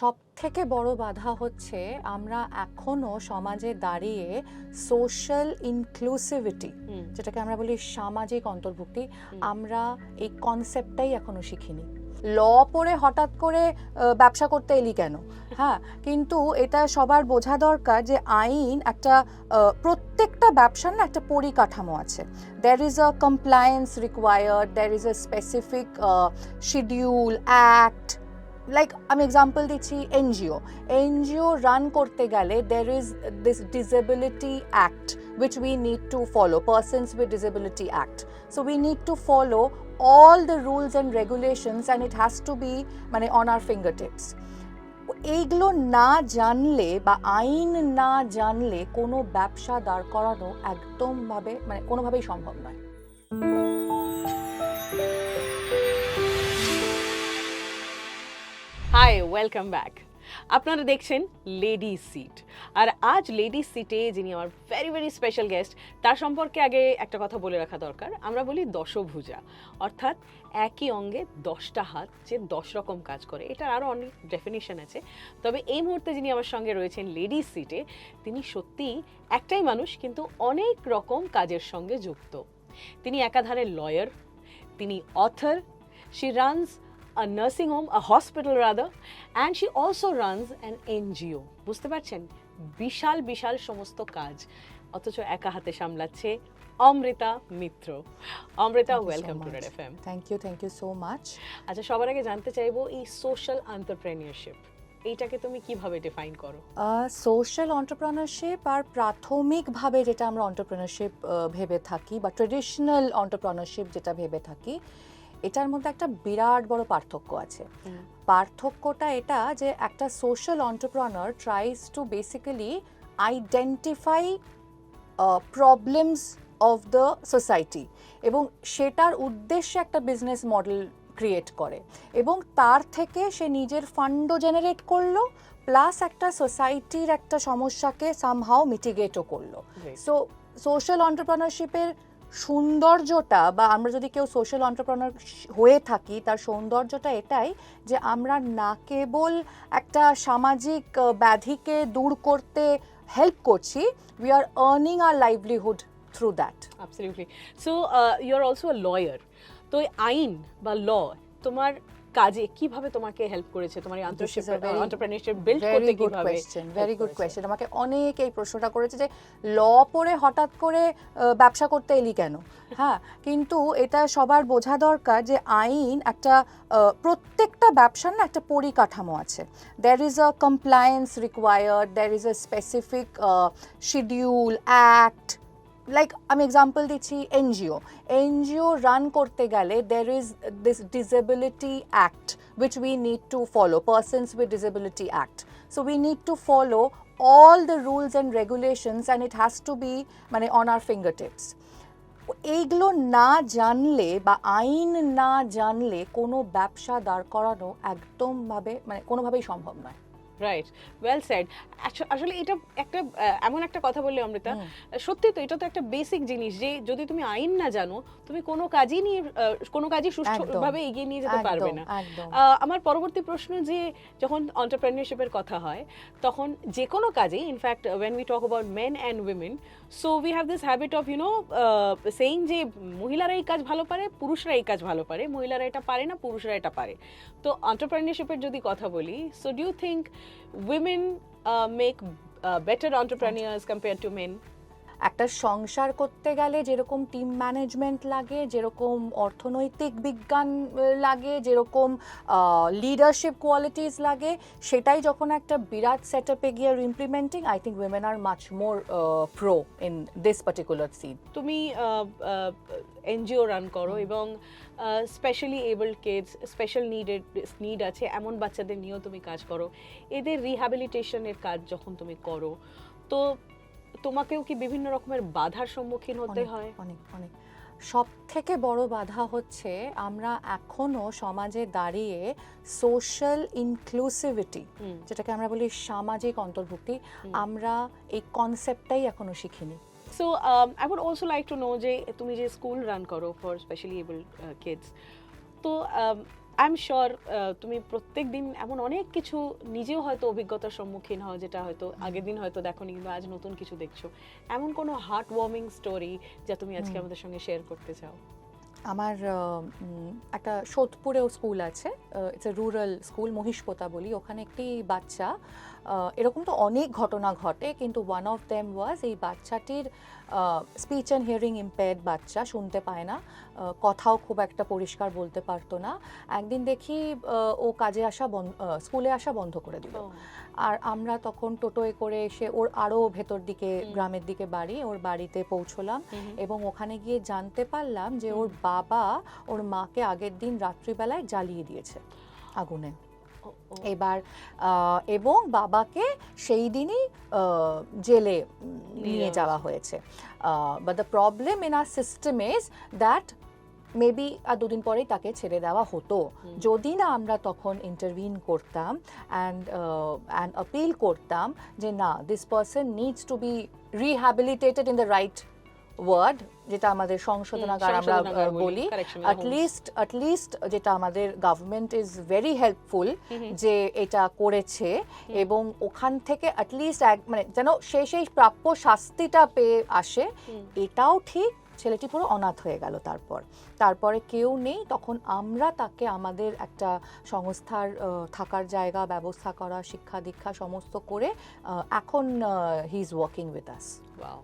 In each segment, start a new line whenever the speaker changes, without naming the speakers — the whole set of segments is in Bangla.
সবথেকে বড় বাধা হচ্ছে আমরা এখনো সমাজে দাঁড়িয়ে সোশ্যাল ইনক্লুসিভিটি, যেটাকে আমরা বলি সামাজিক অন্তর্ভুক্তি, আমরা এই কনসেপ্টটাই এখনো শিখিনি। ল পড়ে হঠাৎ করে ব্যবসা করতে এলি কেন? হ্যাঁ, কিন্তু এটা সবার বোঝা দরকার যে আইন একটা প্রত্যেকটা ব্যবসার না একটা পরিকাঠামো আছে। there is a compliance required, there is a specific schedule, act. Like আমি এক্সাম্পল দিচ্ছি এনজিও রান করতে গেলে there is this disability act which we need to follow, persons with disability act, so we need to follow all the rules and regulations and it has to be মানে on our fingertips. এইগুলো না জানলে বা আইন না জানলে কোনো ব্যবসা দাঁড় করানো একদমভাবে মানে কোনোভাবেই সম্ভব নয়।
Hi, welcome back. আপনারা দেখছেন লেডিজ সিট, আর আজ লেডিজ সিটে যিনি আমার ভেরি ভেরি স্পেশাল গেস্ট, তার সম্পর্কে আগে একটা কথা বলে রাখা দরকার। আমরা বলি দশভুজা, অর্থাৎ একই অঙ্গে 10টা হাত, যে 10 রকম কাজ করে। এটার আরও অনেক ডেফিনিশন আছে, তবে এই মুহূর্তে যিনি আমার সঙ্গে রয়েছেন লেডিজ সিটে, তিনি সত্যিই একটাই মানুষ, কিন্তু অনেক রকম কাজের সঙ্গে যুক্ত। তিনি একাধারে লয়ার, তিনি author, she runs a nursing home, a hospital rather, and she also runs an NGO. বুঝতে পারছেন, বিশাল বিশাল সমস্ত কাজ, অথচ একা হাতে সামলাচ্ছে Amrita Mitra. Amrita, welcome to Red FM.
Thank you so much.
আচ্ছা, সবার আগে জানতে চাইবো এই সোশ্যাল এন্টারপ্রেনিয়রশিপ, এইটাকে তুমি কিভাবে ডিফাইন করো?
সোশ্যাল এন্টারপ্রেনারশিপ আর প্রাথমিকভাবে যেটা আমরা এন্টারপ্রেনারশিপ ভেবে থাকি বা ট্রেডিশনাল এন্টারপ্রেনারশিপ যেটা ভেবে থাকি, এটার মধ্যে একটা বিরাট বড় পার্থক্য আছে। পার্থক্যটা এটা যে একটা social entrepreneur tries two basically identify problems of the society এবং সেটার উদ্দেশ্যে একটা বিজনেস মডেল ক্রিয়েট করে এবং তার থেকে সে নিজের ফান্ডও জেনারেট করলো, প্লাস একটা সোসাইটির একটা সমস্যাকে সামহাও মিটিগেটও করলো। সো সোশ্যাল এন্টারপ্রেনারশিপের সৌন্দর্যটা, বা আমরা যদি কেউ সোশ্যাল এন্টারপ্রেনার হয়ে থাকি, তার সৌন্দর্যটা এটাই যে আমরা না কেবল একটা সামাজিক ব্যাধিকে দূর করতে হেল্প করছি, we are earning our livelihood through that.
Absolutely. So you are also a lawyer. তো আইন বা ল তোমার কাজে কিভাবে তোমাকে হেল্প করেছে, তোমার এই এন্টারপ্রেনারশিপ বিল্ড করতে কিভাবে?
Very good question. আমাকে অনেক এই প্রশ্নটা করেছে যে ল পড়ে হঠাৎ করে ব্যবসা করতে এলি কেন? হ্যাঁ, কিন্তু এটা সবার বোঝা দরকার যে আইন একটা প্রত্যেকটা ব্যবসার না একটা পরিকাঠামো আছে। there is a compliance required, there is a specific schedule, act. Like আমি এক্সাম্পল দিচ্ছি এনজিও রান করতে গেলে there is this disability act which we need to follow, persons with disability act, so we need to follow all the rules and regulations and it has to be মানে on our fingertips. এইগুলো না জানলে বা আইন না জানলে কোনো ব্যবসা দাঁড় করানো একদমভাবে মানে কোনোভাবেই সম্ভব নয়।
Right, well said. আসলে এটা একটা এমন একটা কথা বললে অমৃতা, সত্যি তো, এটা তো একটা বেসিক জিনিস যে যদি তুমি আইন না জানো, তুমি কোনো কাজই সুষ্ঠুভাবে এগিয়ে নিয়ে যেতে পারবে না। আমার পরবর্তী প্রশ্ন, যে যখন এন্টারপ্রেনিয়রশিপের কথা হয়, তখন যে কোনো কাজে, in fact when we talk about men and women, so we have this habit of saying যে মহিলারা এই কাজ ভালো পারে, পুরুষরা এই কাজ ভালো পারে, মহিলারা এটা পারে না, পুরুষরা এটা পারে। তো এন্টারপ্রেনিয়রশিপের যদি কথা বলি, so do you think women make better entrepreneurs compared to men?
একটা সংসার করতে গেলে যেরকম টিম ম্যানেজমেন্ট লাগে, যেরকম অর্থনৈতিক বিজ্ঞান লাগে, যেরকম লিডারশিপ কোয়ালিটিস লাগে, সেটাই যখন একটা বিরাট সেট আপে গিয়ে implementing, I think women are much more pro in this particular scene.
তুমি এনজিও রান করো এবং specially abled kids, special need আছে এমন বাচ্চাদের নিয়েও তুমি কাজ করো। এদের রিহ্যাবিলিটেশনের কাজ যখন তুমি করো, তো তোমাকেও কি বিভিন্ন রকমের বাধার সম্মুখীন হতে হয়?
অনেক সব থেকে বড় বাধা হচ্ছে আমরা এখনো সমাজে দাঁড়িয়ে সোশ্যাল ইনক্লুসিভিটি, যেটাকে আমরা বলি সামাজিক অন্তর্ভুক্তি, আমরা এই কনসেপ্টটাই এখনো শিখিনি।
So I would also like to know যে তুমি যে স্কুল রান করো ফর স্পেশালি এবলড কিডস, তো আই এম শিওর তুমি প্রত্যেক দিন এমন অনেক কিছু নিজেও হয়তো অভিজ্ঞতার সম্মুখীন হও, যেটা হয়তো আগের দিন হয়তো দেখোনি কিন্তু আজ নতুন কিছু দেখছো। এমন কোনো হার্ট ওয়ার্মিং স্টোরি যা তুমি আজকে আমাদের সঙ্গে শেয়ার করতে চাও?
আমার একটা সোদপুরেও স্কুল আছে, it's a rural school, Mahishpota বলি। ওখানে একটি বাচ্চা, এরকম তো অনেক ঘটনা ঘটে, কিন্তু ওয়ান অফ দেম ওয়াজ এই বাচ্চাটির স্পিচ অ্যান্ড হিয়ারিং ইম্পেয়ার্ড বাচ্চা, শুনতে পায় না, কথাও খুব একটা পরিষ্কার বলতে পারতো না। একদিন দেখি ও কাজে আসা স্কুলে আসা বন্ধ করে দিল। আর আমরা তখন টোটোয় করে এসে, ওর আরও ভেতর দিকে গ্রামের দিকে বাড়ি, ওর বাড়িতে পৌঁছলাম এবং ওখানে গিয়ে জানতে পারলাম যে ওর বাবা ওর মাকে আগের দিন রাত্রিবেলায় জ্বালিয়ে দিয়েছে আগুনে। এবার এবং বাবাকে সেই দিনই জেলে নিয়ে যাওয়া হয়েছে। But the problem in our system is that maybe আর দুদিন পরেই তাকে ছেড়ে দেওয়া হতো, যদি না আমরা তখন ইন্টারভিন করতাম অ্যান্ড আপিল করতাম যে না, this person needs to be rehabilitated in the right ward, যেটা আমাদের সংশোধনাগার আমরা বলি। অ্যাটলিস্ট যেটা আমাদের গভর্নমেন্ট ইজ ভেরি হেল্পফুল যে এটা করেছে, এবং ওখান থেকে অ্যাটলিস্ট মানে যেন সেই প্রাপ্য শাস্তিটা পেয়ে আসে। এটাও ঠিক, ছেলেটি পুরো অনাথ হয়ে গেল। তারপরে কেউ নেই, তখন আমরা তাকে আমাদের একটা সংস্থার থাকার জায়গা ব্যবস্থা করা, শিক্ষা দীক্ষা সমস্ত করে এখন he is working with us.
Wow,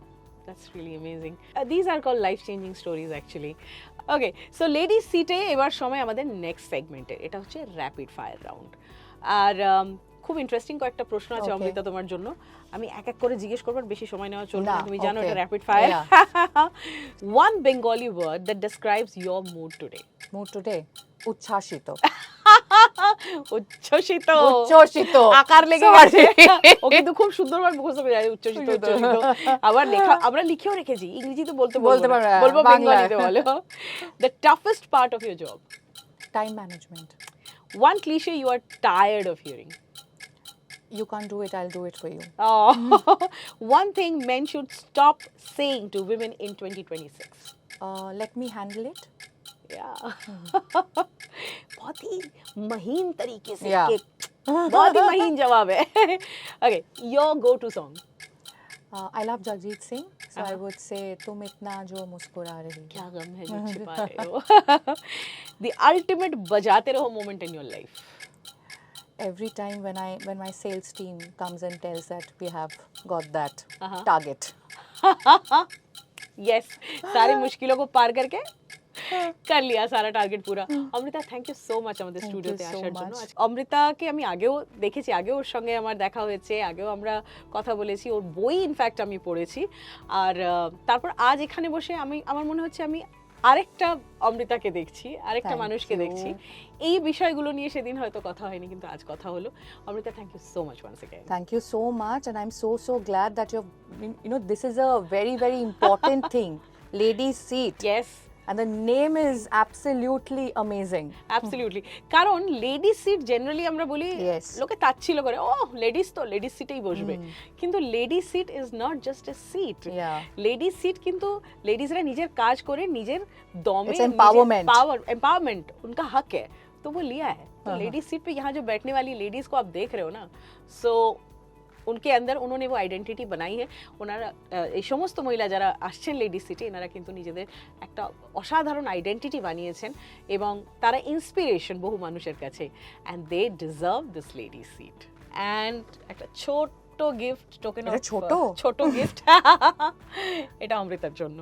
that's really amazing. These are called life-changing stories actually. Okay, so ladies seat-এ এবার সময় আমাদের নেক্সট সেগমেন্টের, এটা হচ্ছে র্যাপিড ফায়ার রাউন্ড। আর খুব ইন্টারেস্টিং কয়েকটা প্রশ্ন আছে অমৃতা তোমার জন্য। আমি এক এক করে জিজ্ঞেস করব, বেশি সময় নেওয়া চলবে না, তুমি জানো এটা rapid fire. One Bengali word that describes your mood today.
Mood today? উচ্ছ্বাসিত।
উচ্ছ্বসিত আকার লেগে গেছে। ও কিন্তু খুব সুন্দরভাবে মুখস্থ করে যায় উচ্ছ্বসিত। আবার আমরা লিখেও রেখেছি, ইংরেজিতে বলতে পারবো, বলবো বেঙ্গলিতে বলো। The toughest part of your job?
Time management.
One cliche you are tired of hearing?
You can't do it, I'll do it for you.
Oh. One thing men should stop saying to women in 2026?
Let me handle it.
बहुत ही महीन तरीके से, बहुत ही महीन जवाब है। Okay, your go-to song?
I love Jagjit Singh, so I would say तुम इतना जो मुस्कुरा रही,
क्या गम है जो छिपा रहे हो। The ultimate बजाते रहो moment in your life?
Every time when my sales team comes and tells that we have got that target.
Yes, सारी मुश्किलों को पार करके कर लिया सारा টার্গেট পুরা। Amrita, thank you so much আমাদের স্টুডিওতে আসার জন্য। অমৃতাকে আমি আগেও দেখেছি, আগেও ওর সঙ্গে আমার দেখা হয়েছে, আগেও আমরা কথা বলেছি, ওর বই ইনফ্যাক্ট আমি পড়েছি। আর তারপর আজ এখানে বসে আমার মনে হচ্ছে আমি আরেকটা অমৃতাকে দেখছি, আরেকটা মানুষকে দেখছি। এই বিষয়গুলো নিয়ে সেদিন হয়তো কথা হয়নি, কিন্তু আজ কথা হলো। Amrita, thank you so much once again.
Thank you so much, and I'm so glad that this is a very important thing, ladies seat.
Yes.
And the name is absolutely amazing.
Absolutely. কারণ লেডিস সিট জেনারেলি আমরা বলি, লোকে তাচ্ছিল্য করে, ও লেডিস তো লেডিস সিটেই বসবে, কিন্তু ladies seat is not just a seat. Ladies seat কিন্তু লেডিজরা নিজের কাজ করে নিজের দমে, एम्पावरमेंट उनका हक है, तो वो लिया है। तो लेडीज सीट पे यहाँ जो बैठने वाली लेडीज को आप देख रहे हो ना, सो उनके अंदर उन्होंने वो आइडेंटिटी बनाई है। ওনারা এই সমস্ত মহিলা যারা আসছেন লেডিস সিটে, এনারা কিন্তু নিজেদের একটা অসাধারণ আইডেন্টিটি বানিয়েছেন এবং তারা ইন্সপিরেশন বহু মানুষের কাছে, and they deserve this ladies seat. And একটা ছোট্ট গিফট, টোকেন অফ ছোট গিফট, এটা অমৃতার জন্য।